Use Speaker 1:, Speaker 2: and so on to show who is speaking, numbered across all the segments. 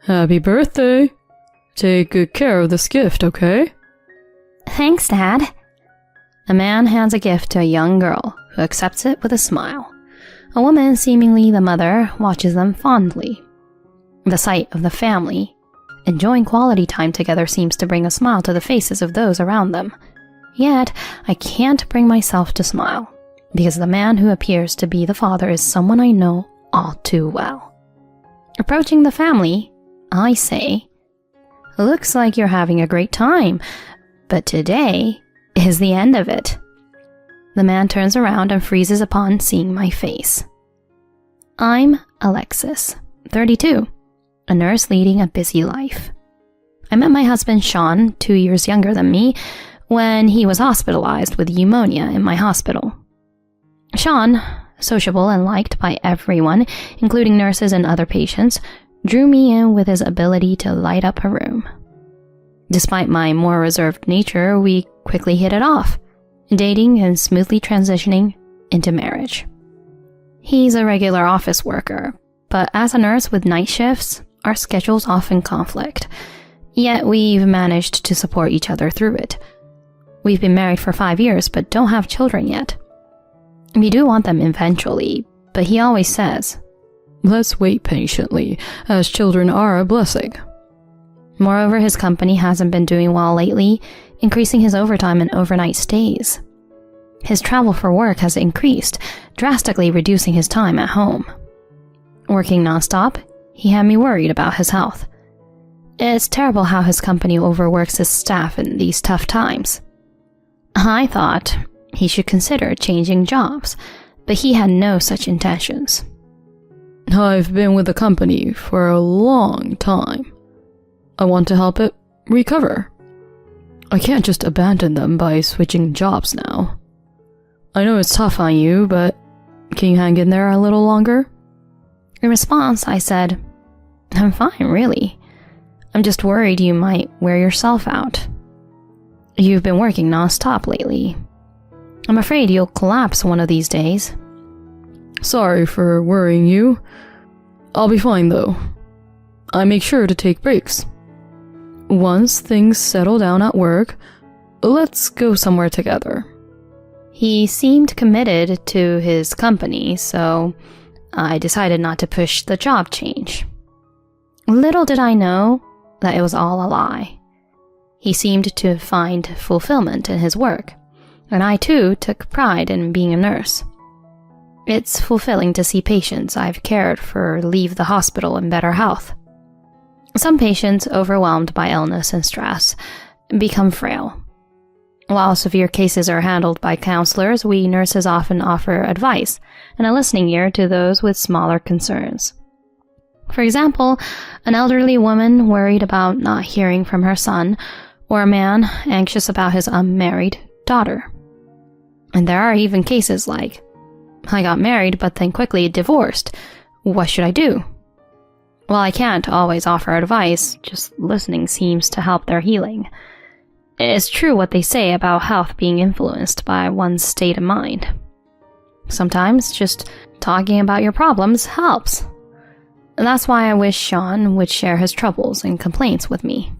Speaker 1: Happy birthday. Take good care of this gift, okay?
Speaker 2: Thanks, Dad. A man hands a gift to a young girl, who accepts it with a smile. A woman, seemingly the mother, watches them fondly. The sight of the family enjoying quality time together seems to bring a smile to the faces of those around them. Yet, I can't bring myself to smile, because the man who appears to be the father is someone I know all too well. Approaching the family, I say, "Looks like you're having a great time, but today is the end of it." The man turns around and freezes upon seeing my face. I'm Alexis, 32, a nurse leading a busy life. I met my husband Sean, 2 years younger than me, when he was hospitalized with pneumonia in my hospital. Sean, sociable and liked by everyone, including nurses and other patients, drew me in with his ability to light up a room. Despite my more reserved nature, we quickly hit it off, dating and smoothly transitioning into marriage. He's a regular office worker, but as a nurse with night shifts, our schedules often conflict. Yet we've managed to support each other through it. We've been married for 5 years, but don't have children yet. We do want them eventually, but he always says,
Speaker 1: "Let's wait patiently, as children are a blessing."
Speaker 2: Moreover, his company hasn't been doing well lately, increasing his overtime and overnight stays. His travel for work has increased, drastically reducing his time at home. Working nonstop, he had me worried about his health. It's terrible how his company overworks his staff in these tough times. I thought he should consider changing jobs, but he had no such intentions.
Speaker 1: "I've been with the company for a long time. I want to help it recover. I can't just abandon them by switching jobs now. I know it's tough on you, but can you hang in there a little longer?"
Speaker 2: In response, I said, "I'm fine, really. I'm just worried you might wear yourself out. You've been working nonstop lately. I'm afraid you'll collapse one of these days."
Speaker 1: "Sorry for worrying you. I'll be fine though. I make sure to take breaks. Once things settle down at work, let's go somewhere together."
Speaker 2: He seemed committed to his company, so I decided not to push the job change. Little did I know that it was all a lie. He seemed to find fulfillment in his work, and I too took pride in being a nurse. It's fulfilling to see patients I've cared for leave the hospital in better health. Some patients, overwhelmed by illness and stress, become frail. While severe cases are handled by counselors, we nurses often offer advice and a listening ear to those with smaller concerns. For example, an elderly woman worried about not hearing from her son, or a man anxious about his unmarried daughter. And there are even cases like, "I got married but then quickly divorced. What should I do?" While I can't always offer advice, just listening seems to help their healing. It's true what they say about health being influenced by one's state of mind. Sometimes just talking about your problems helps. And that's why I wish Sean would share his troubles and complaints with me.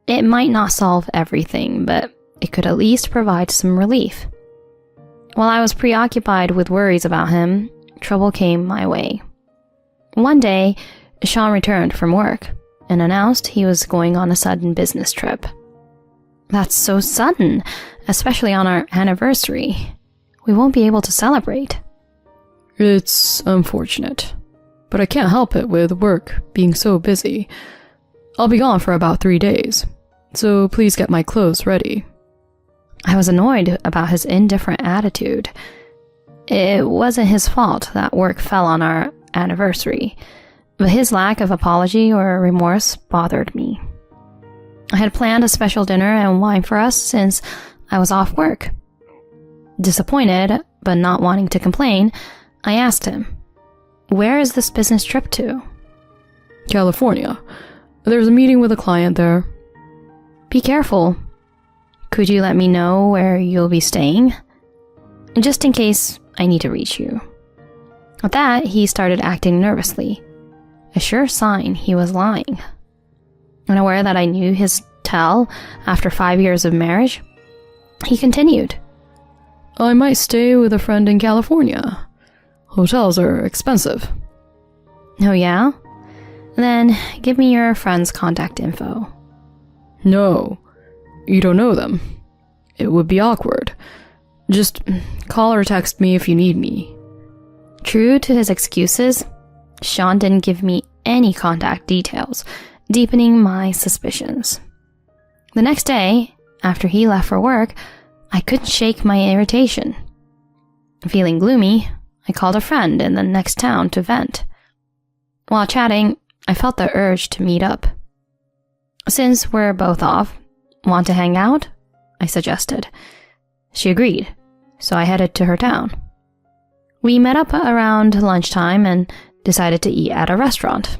Speaker 2: It might not solve everything, but it could at least provide some relief. While I was preoccupied with worries about him, trouble came my way. One day, Sean returned from work and announced he was going on a sudden business trip. That's so sudden, especially on our anniversary. We won't be able to celebrate.
Speaker 1: "It's unfortunate, but I can't help it with work being so busy. I'll be gone for about 3 days, so please get my clothes ready."
Speaker 2: I was annoyed about his indifferent attitude. It wasn't his fault that work fell on our anniversary, but his lack of apology or remorse bothered me. I had planned a special dinner and wine for us since I was off work. Disappointed, but not wanting to complain, I asked him, "Where is this business trip to?"
Speaker 1: "California. There's a meeting with a client there."
Speaker 2: "Be careful. Could you let me know where you'll be staying? Just in case I need to reach you." With that, he started acting nervously. a sure sign he was lying. Unaware that I knew his tale after 5 years of marriage, he continued.
Speaker 1: I might stay with a friend in California. Hotels are expensive.
Speaker 2: Oh yeah? Then give me your friend's contact info.
Speaker 1: No, you don't know them. It would be awkward. Just call or text me if you need me.
Speaker 2: True to his excuses, Sean didn't give me any contact details, deepening my suspicions. The next day, after he left for work, I couldn't shake my irritation. Feeling gloomy, I called a friend in the next town to vent. While chatting, I felt the urge to meet up. Since we're both off, want to hang out? I suggested. She agreed, so I headed to her town. We met up around lunchtime and decided to eat at a restaurant.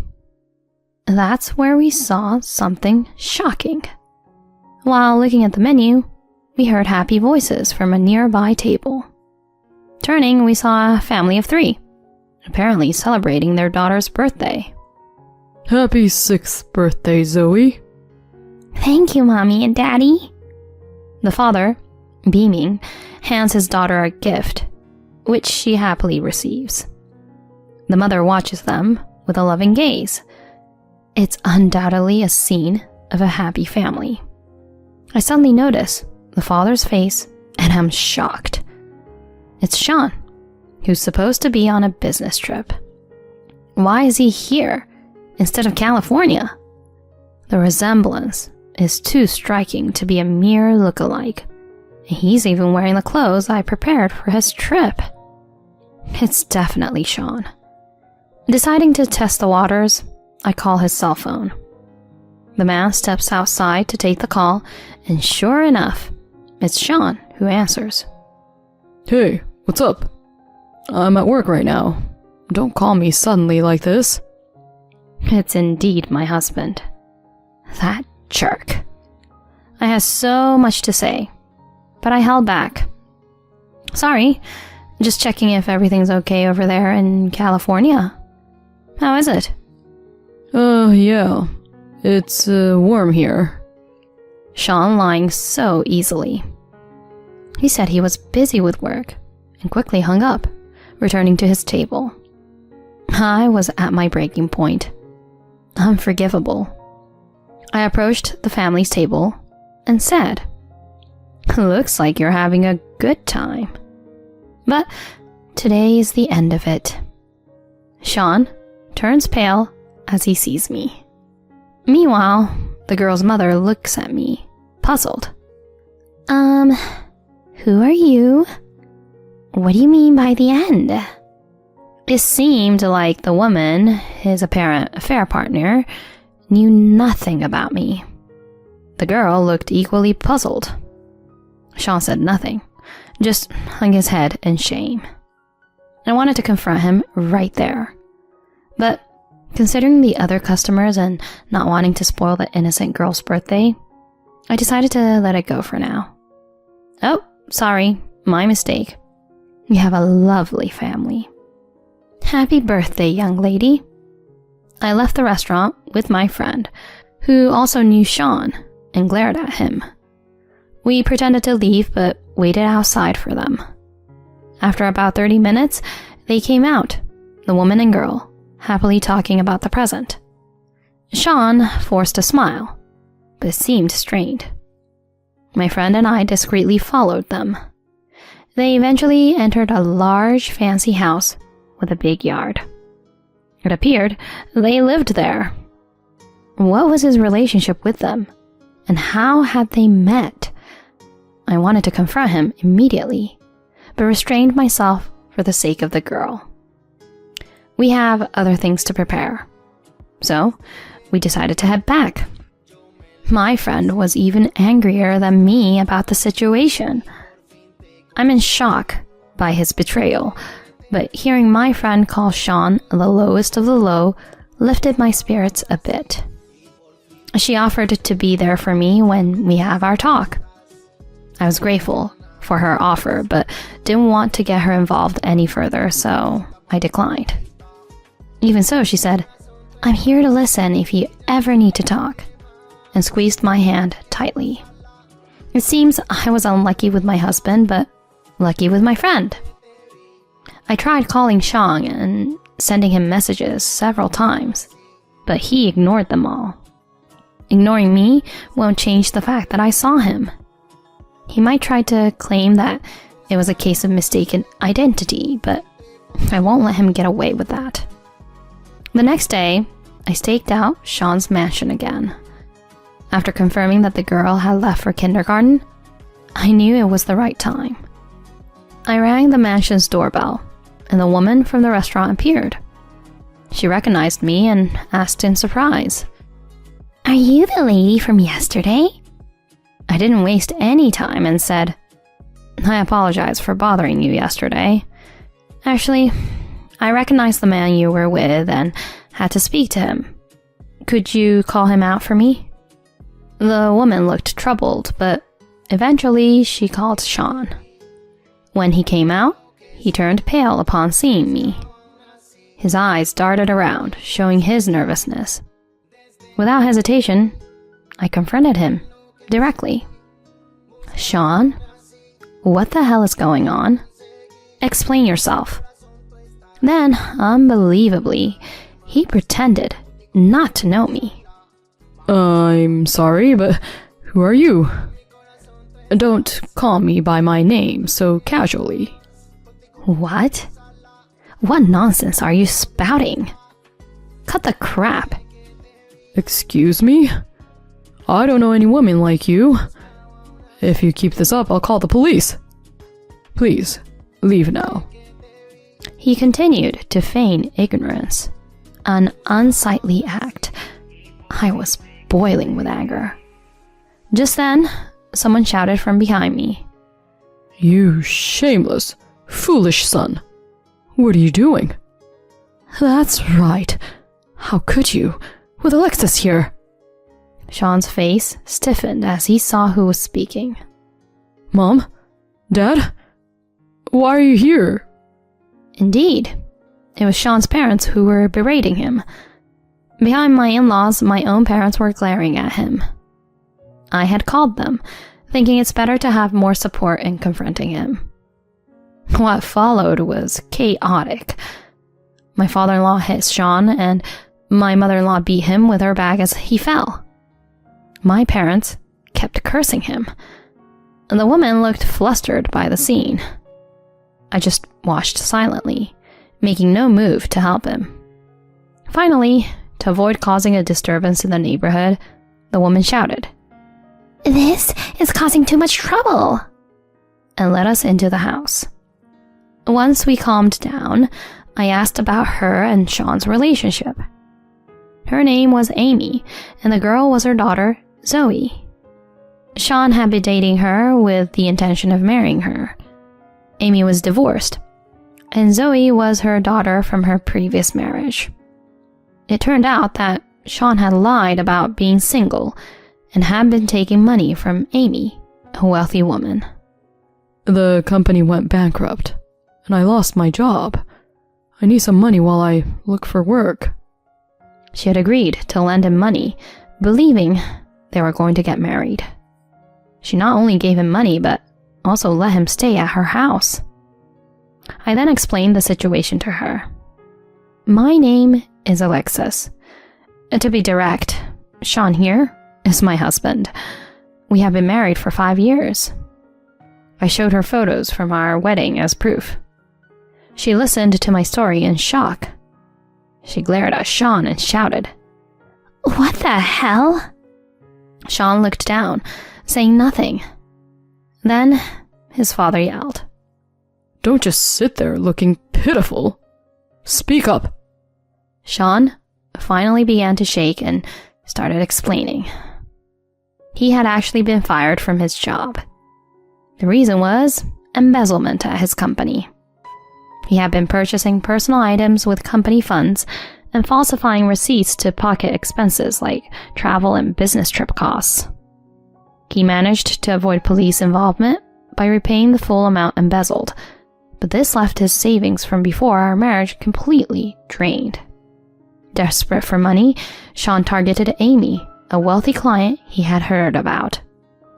Speaker 2: That's where we saw something shocking. While looking at the menu, we heard happy voices from a nearby table. Turning, we saw a family of 3, apparently celebrating their daughter's birthday.
Speaker 1: Happy 6th birthday, Zoe.
Speaker 2: Thank you, Mommy and Daddy. The father, beaming, hands his daughter a gift, which she happily receives. The mother watches them with a loving gaze. It's undoubtedly a scene of a happy family. I suddenly notice the father's face and am shocked. It's Sean, who's supposed to be on a business trip. Why is he here instead of California? The resemblance is too striking to be a mere look-alike. He's even wearing the clothes I prepared for his trip. It's definitely Sean. Deciding to test the waters, I call his cell phone. The man steps outside to take the call, and sure enough, it's Sean who answers.
Speaker 1: Hey, what's up? I'm at work right now. Don't call me suddenly like this.
Speaker 2: It's indeed my husband. That jerk. I had so much to say, but I held back. Sorry, just checking if everything's okay over there in California. How is it?
Speaker 1: Yeah. It's warm here.
Speaker 2: Sean lying so easily. He said he was busy with work and quickly hung up, returning to his table. I was at my breaking point. Unforgivable. I approached the family's table and said, "Looks like you're having a good time. But today is the end of it." Sean turns pale as he sees me. Meanwhile, the girl's mother looks at me, puzzled. Who are you? What do you mean by the end? It seemed like the woman, his apparent affair partner, knew nothing about me. The girl looked equally puzzled. Sean said nothing, just hung his head in shame. I wanted to confront him right there. But considering the other customers and not wanting to spoil the innocent girl's birthday, I decided to let it go for now. Oh, sorry, my mistake. You have a lovely family. Happy birthday, young lady. I left the restaurant with my friend, who also knew Sean, and glared at him. We pretended to leave, but waited outside for them. After about 30 minutes, they came out, the woman and girl, happily talking about the present. Sean forced a smile, but seemed strained. My friend and I discreetly followed them. They eventually entered a large, fancy house with a big yard. It appeared they lived there. What was his relationship with them, and how had they met? I wanted to confront him immediately, but restrained myself for the sake of the girl. We have other things to prepare, so we decided to head back. My friend was even angrier than me about the situation. I'm in shock by his betrayal, but hearing my friend call Sean the lowest of the low lifted my spirits a bit. She offered to be there for me when we have our talk. I was grateful for her offer, but didn't want to get her involved any further, so I declined. Even so, she said, I'm here to listen if you ever need to talk, and squeezed my hand tightly. It seems I was unlucky with my husband, but lucky with my friend. I tried calling Sean and sending him messages several times, but he ignored them all. Ignoring me won't change the fact that I saw him. He might try to claim that it was a case of mistaken identity, but I won't let him get away with that. The next day, I staked out Sean's mansion again. After confirming that the girl had left for kindergarten, I knew it was the right time. I rang the mansion's doorbell, and the woman from the restaurant appeared. She recognized me and asked in surprise, "Are you the lady from yesterday?" I didn't waste any time and said, "I apologize for bothering you yesterday. Actually, I recognized the man you were with and had to speak to him. Could you call him out for me?" The woman looked troubled, but eventually she called Sean. When he came out, he turned pale upon seeing me. His eyes darted around, showing his nervousness. Without hesitation, I confronted him directly. "Sean, what the hell is going on? Explain yourself." Then, unbelievably, he pretended not to know me.
Speaker 1: I'm sorry, but who are you? Don't call me by my name so casually.
Speaker 2: What? What nonsense are you spouting? Cut the crap.
Speaker 1: Excuse me? I don't know any woman like you. If you keep this up, I'll call the police. Please, leave now.
Speaker 2: He continued to feign ignorance, an unsightly act. I was boiling with anger. Just then, someone shouted from behind me.
Speaker 1: You shameless, foolish son. What are you doing? That's right. How could you, with Alexis here?
Speaker 2: Sean's face stiffened as he saw who was speaking.
Speaker 1: Mom? Dad? Why are you here?
Speaker 2: Indeed, it was Sean's parents who were berating him. Behind my in-laws, my own parents were glaring at him. I had called them, thinking it's better to have more support in confronting him. What followed was chaotic. My father-in-law hit Sean, and my mother-in-law beat him with her bag as he fell. My parents kept cursing him, and the woman looked flustered by the scene. I just watched silently, making no move to help him. Finally, to avoid causing a disturbance in the neighborhood, the woman shouted, "This is causing too much trouble," and led us into the house. Once we calmed down, I asked about her and Sean's relationship. Her name was Amy, and the girl was her daughter, Zoe. Sean had been dating her with the intention of marrying her. Amy was divorced, and Zoe was her daughter from her previous marriage. It turned out that Sean had lied about being single and had been taking money from Amy, a wealthy woman.
Speaker 1: The company went bankrupt, and I lost my job. I need some money while I look for work.
Speaker 2: She had agreed to lend him money, believing they were going to get married. She not only gave him money, but also let him stay at her house. I then explained the situation to her. My name is Alexis. To be direct, Sean here is my husband. We have been married for 5 years. I showed her photos from our wedding as proof. She listened to my story in shock. She glared at Sean and shouted, "What the hell?" Sean looked down, saying nothing. Then his father yelled,
Speaker 1: Don't just sit there looking pitiful. Speak up.
Speaker 2: Sean finally began to shake and started explaining. He had actually been fired from his job. The reason was embezzlement at his company. He had been purchasing personal items with company funds and falsifying receipts to pocket expenses like travel and business trip costs. He managed to avoid police involvement by repaying the full amount embezzled, but this left his savings from before our marriage completely drained. Desperate for money, Sean targeted Amy, a wealthy client he had heard about,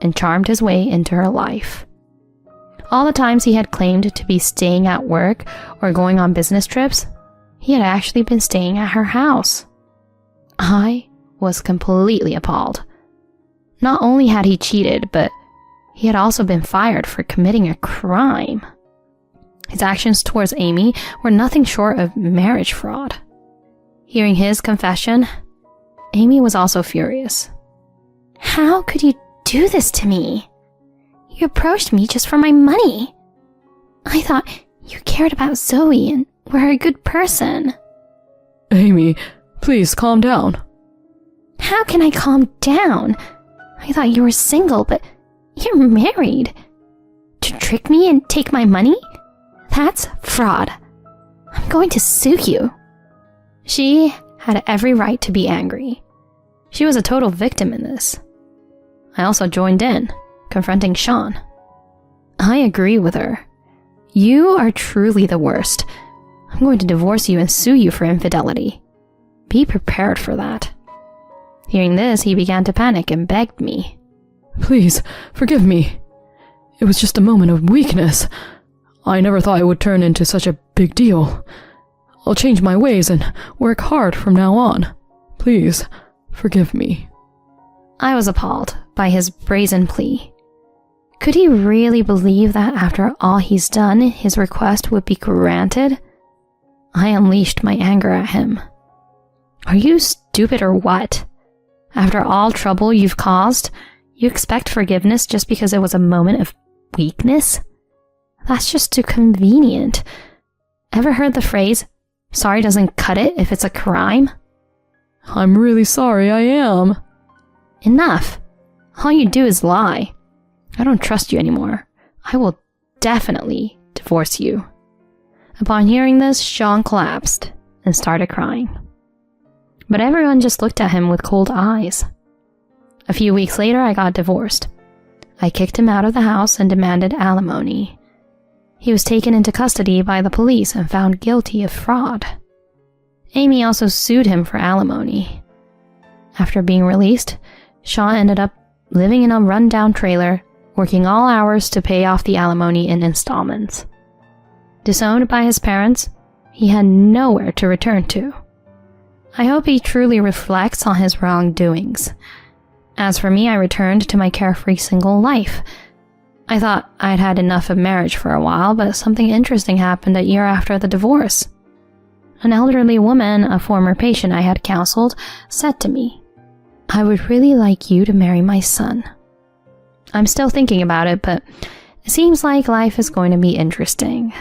Speaker 2: and charmed his way into her life. All the times he had claimed to be staying at work or going on business trips, he had actually been staying at her house. I was completely appalled. Not only had he cheated, but he had also been fired for committing a crime. His actions towards Amy were nothing short of marriage fraud. Hearing his confession, Amy was also furious.
Speaker 3: How could you do this to me? You approached me just for my money. I thought you cared about Zoe and were a good person.
Speaker 1: Amy, please calm down.
Speaker 3: How can I calm down? I thought you were single, but you're married. To trick me and take my money? That's fraud. I'm going to sue you.
Speaker 2: She had every right to be angry. She was a total victim in this. I also joined in, confronting Sean. I agree with her. You are truly the worst. I'm going to divorce you and sue you for infidelity. Be prepared for that. Hearing this, he began to panic and begged me.
Speaker 1: Please, forgive me. It was just a moment of weakness. I never thought it would turn into such a big deal. I'll change my ways and work hard from now on. Please, forgive me.
Speaker 2: I was appalled by his brazen plea. Could he really believe that after all he's done, his request would be granted? I unleashed my anger at him. Are you stupid or what? After all trouble you've caused, you expect forgiveness just because it was a moment of weakness? That's just too convenient. Ever heard the phrase, sorry doesn't cut it if it's a crime?
Speaker 1: I'm really sorry, I am.
Speaker 2: Enough. All you do is lie. I don't trust you anymore. I will definitely divorce you. Upon hearing this, Sean collapsed and started crying. But everyone just looked at him with cold eyes. A few weeks later, I got divorced. I kicked him out of the house and demanded alimony. He was taken into custody by the police and found guilty of fraud. Amy also sued him for alimony. After being released, Sean ended up living in a rundown trailer, working all hours to pay off the alimony in installments. Disowned by his parents, he had nowhere to return to. I hope he truly reflects on his wrongdoings. As for me, I returned to my carefree single life. I thought I'd had enough of marriage for a while, but something interesting happened a year after the divorce. An elderly woman, a former patient I had counseled, said to me, I would really like you to marry my son. I'm still thinking about it, but it seems like life is going to be interesting.